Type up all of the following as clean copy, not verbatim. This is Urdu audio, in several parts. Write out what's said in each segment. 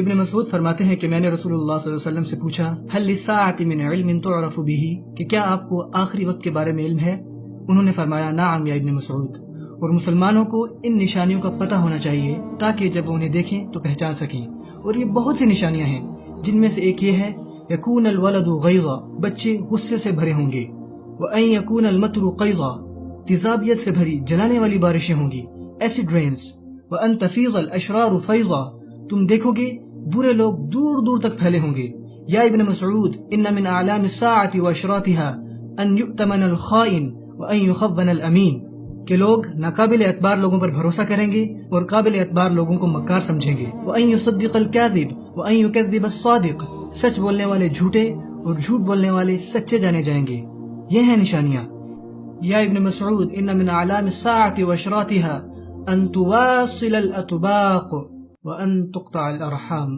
ابن مسعود فرماتے ہیں کہ میں نے رسول اللہ صلی اللہ علیہ وسلم سے پوچھا هل للساعة من علم تعرف به، کہ کیا آپ کو آخری وقت کے بارے میں علم ہے؟ انہوں نے فرمایا نعم یا ابن مسعود، اور مسلمانوں کو ان نشانیوں کا پتہ ہونا چاہیے تاکہ جب وہ انہیں دیکھیں تو پہچان سکیں، اور یہ بہت سی نشانیاں ہیں جن میں سے ایک یہ ہے یکون الولد غیظا، بچے غصے سے بھرے ہوں گے، وان یکون المطر قیظا، تیزابیت سے بھری جلانے والی بارشیں ہوں گی، ایسڈ رینز، وان تفیض الاشرار فیضا، تم دیکھو گے برے لوگ دور دور تک پھیلے ہوں گے، یا ابن مسعود ان من اعلام الساعة واشراطها ان یؤتمن الخائن وان یخون الامین، کہ لوگ ناقابل اعتبار لوگوں پر بھروسہ کریں گے اور قابل اعتبار لوگوں کو مکار سمجھیں گے، وان یصدق الکاذب وان یکذب الصادق، سچ بولنے والے جھوٹے اور جھوٹ بولنے والے سچے جانے جائیں گے۔ یہ ہیں نشانیاں۔ یا ابن مسعود ان من اعلام الساعة واشراطها ان تواصل الاطباق وان تقطع الارحام،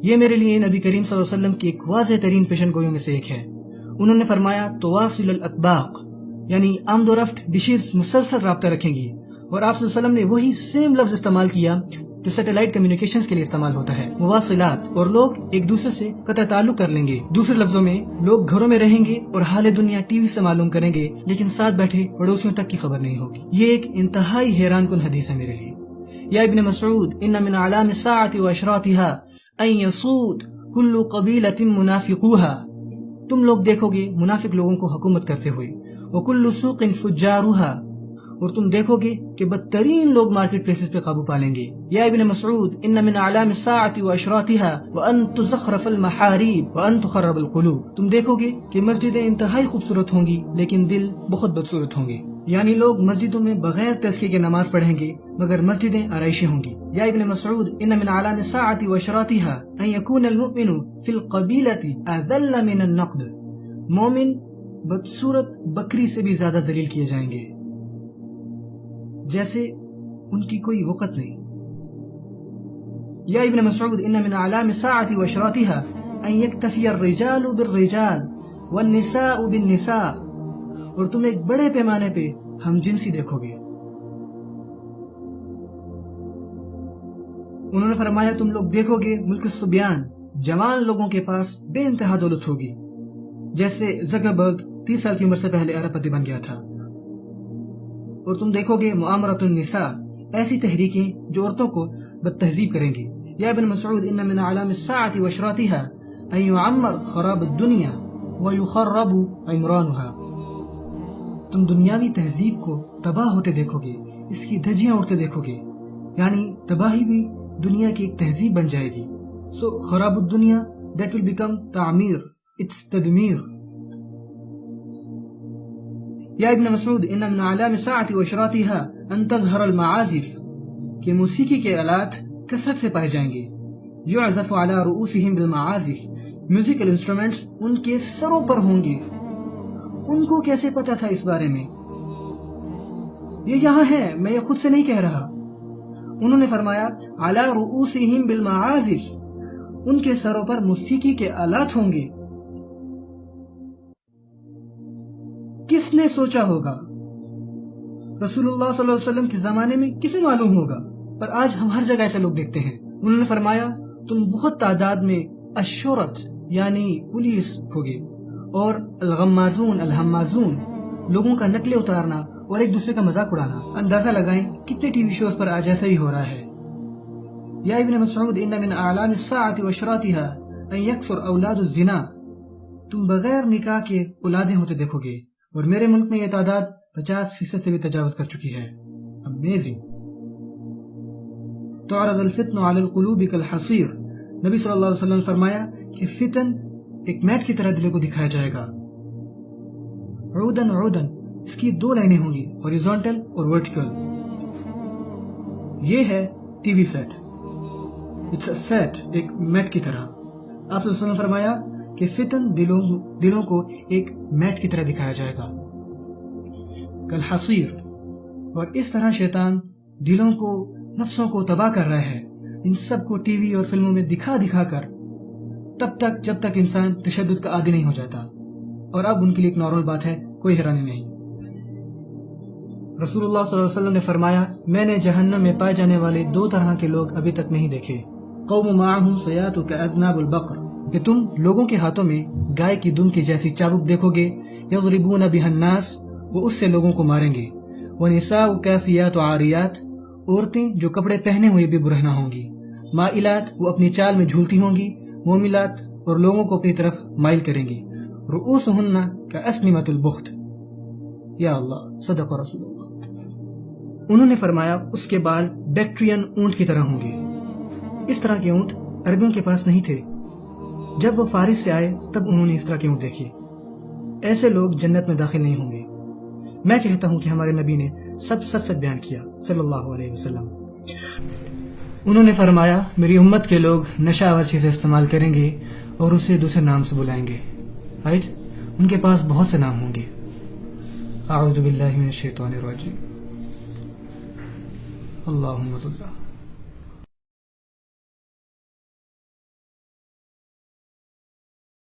یہ میرے لیے نبی کریم صلی اللہ علیہ وسلم کی ایک واضح ترین پیشن گوئیوں میں سے ایک ہے۔ انہوں نے فرمایا تواصل الاطباق، یعنی آمد و رفت ڈشز مسلسل رابطہ رکھیں گی، اور آپ صلی اللہ علیہ وسلم نے وہی سیم لفظ استعمال کیا جو سیٹلائٹ کمیونیکیشنز کے لیے استعمال ہوتا ہے، مواصلات، اور لوگ ایک دوسرے سے قطع تعلق کر لیں گے۔ دوسرے لفظوں میں لوگ گھروں میں رہیں گے اور حال دنیا ٹی وی سے معلوم کریں گے، لیکن ساتھ بیٹھے پڑوسیوں تک کی خبر نہیں ہوگی۔ یہ ایک انتہائی حیران کن حدیث ہے میرے لیے۔ یا ابن مسعود ان من اعلام الساعة واشراطها ان يسود كل قبيلة منافقوها، تم لوگ دیکھو گے منافق لوگوں کو حکومت کرتے ہوئے، وكل سوق فجارها، اور تم دیکھو گے کہ بدترین لوگ مارکیٹ پلیسز پہ قابو پالیں گے۔ یا ابن مسعود ان من اعلام الساعة واشراطها وان تزخرف المحاريب وان تخرب القلوب، تم دیکھو گے کہ مسجدیں انتہائی خوبصورت ہوں گی لیکن دل بہت بدصورت ہوں گے، یعنی لوگ مسجدوں میں بغیر تزکیے کے نماز پڑھیں گے مگر مسجدیں آرائشی ہوں گی۔ یا ابن مسعود ان من اعلام الساعة واشراطها ان يكون المؤمن في القبيلة اذل من النقد، مومن بدصورت بکری سے بھی زیادہ ذلیل کیے جائیں گے، جیسے ان کی کوئی وقت نہیں۔ یا ابن مسعود ان من اعلام الساعة واشراطها ان يكتفي الرجال بالرجال والنساء بالنساء، اور تم ایک بڑے پیمانے پہ ہم جنسی دیکھو گے۔ انہوں نے فرمایا تم لوگ دیکھو گے ملک الصبیان، جوان لوگوں کے پاس بے انتہا دولت ہوگی، جیسے زکربرگ 30 سال کی عمر سے پہلے ارب پتی بن گیا تھا۔ اور تم دیکھو گے معامرۃ النساء، ایسی تحریکیں جو عورتوں کو بد تہذیب کریں گی۔ یا ابن مسعود ان من اعلام الساعة واشراطها ان يعمر خراب الدنيا ويخرب عمرانها، تم دنیاوی تہذیب کو تباہ ہوتے دیکھو گے، اس کی دھجیاں اڑتے دیکھو گے، یعنی تباہی بھی دنیا کی ایک تہذیب بن جائے گی۔ سو خراب الدنیا that will become تعمیر، it's تدمیر۔ یا ابن مسعود ان من اعلام الساعة واشراطها ان تظہر المعازف، کہ موسیقی کے آلات کثرت سے پائے جائیں گے، یعزف على رؤوسهم بالمعازف، میوزیکل انسٹرومنٹس ان کے سروں پر ہوں گے۔ ان کو کیسے پتا تھا اس بارے میں؟ یہ یہاں ہے، میں یہ خود سے نہیں کہہ رہا۔ انہوں نے فرمایا علی رؤوسہم بالمعازف، ان کے سروں پر موسیقی کے آلات ہوں گے۔ کس نے سوچا ہوگا؟ رسول اللہ صلی اللہ علیہ وسلم کے زمانے میں کسے معلوم ہوگا؟ پر آج ہم ہر جگہ ایسے لوگ دیکھتے ہیں۔ انہوں نے فرمایا تم بہت تعداد میں الشرط یعنی پولیس ہوگے، اور الغمازون الحمازون، لوگوں کا نقلیں اتارنا اور ایک دوسرے کا مذاق اڑانا۔ اندازہ لگائیں کتنے ٹی وی شوز پر آج ایسا ہی ہو رہا ہے۔ یا ابن مسعود ان من اعلان الساعة واشراطها ان يكثر اولاد الزنا، تم بغیر نکاح کے اولادیں ہوتے دیکھو گے، اور میرے ملک میں یہ تعداد 50% سے بھی تجاوز کر چکی ہے۔ امیزنگ۔ تعرض الفتن علی القلوب کالحصیر، نبی صلی اللہ علیہ وسلم نے فرمایا کہ فتن ایک میٹ کی طرح دلوں کو دکھایا جائے گا۔ عودن عودن، اس کی 2 لائنیں ہوں گی، ہاریزونٹل اور ورٹیکل۔ یہ ہے ٹی وی سیٹ، اٹس اے سیٹ، ایک میٹ کی طرح۔ آپ صلی اللہ علیہ وسلم نے فرمایا کہ فتن دلوں کو ایک میٹ کی طرح دکھایا جائے گا، کالحصیر۔ اور اس طرح شیطان دلوں کو، نفسوں کو تباہ کر رہا ہے، ان سب کو ٹی وی اور فلموں میں دکھا دکھا کر، تب تک جب تک انسان تشدد کا عادی نہیں ہو جاتا، اور اب ان کے لیے ایک نارمل بات ہے، کوئی حیرانی نہیں۔ رسول اللہ صلی اللہ علیہ وسلم نے فرمایا میں نے جہنم میں پائے جانے والے 2 طرح کے لوگ ابھی تک نہیں دیکھے۔ قوم معہم سیات کاذناب البقر، کہ تم لوگوں کے ہاتھوں میں گائے کی دم کی جیسی چابک دیکھو گے، یضربون بها الناس، وہ اس سے لوگوں کو ماریں گے، ونساء کاسیات عاریات، عورتیں جو کپڑے پہنے ہوئے بھی برہنہ ہوں گی، مائلات، وہ اپنی چال میں جھولتی ہوں گی، موملات، اور لوگوں کو اپنی طرف مائل کریں گی، رؤوسہن کاسنمۃ البخت۔ یا اللہ، صدق رسول اللہ۔ انہوں نے فرمایا اس کے بال بیکٹرین اونٹ کی طرح ہوں گے۔ اس طرح کے اونٹ عربیوں کے پاس نہیں تھے۔ جب وہ فارس سے آئے تب انہوں نے اس طرح کے اونٹ دیکھے۔ ایسے لوگ جنت میں داخل نہیں ہوں گے۔ میں کہتا ہوں کہ ہمارے نبی نے سب سچ بیان کیا صلی اللہ علیہ وسلم۔ انہوں نے فرمایا میری امت کے لوگ نشہ آور چیزیں استعمال کریں گے اور اسے دوسرے نام سے بلائیں گے، رائٹ؟ ان کے پاس بہت سے نام ہوں گے۔ اعوذ باللہ من الشیطان الرجیم۔ اللہم صل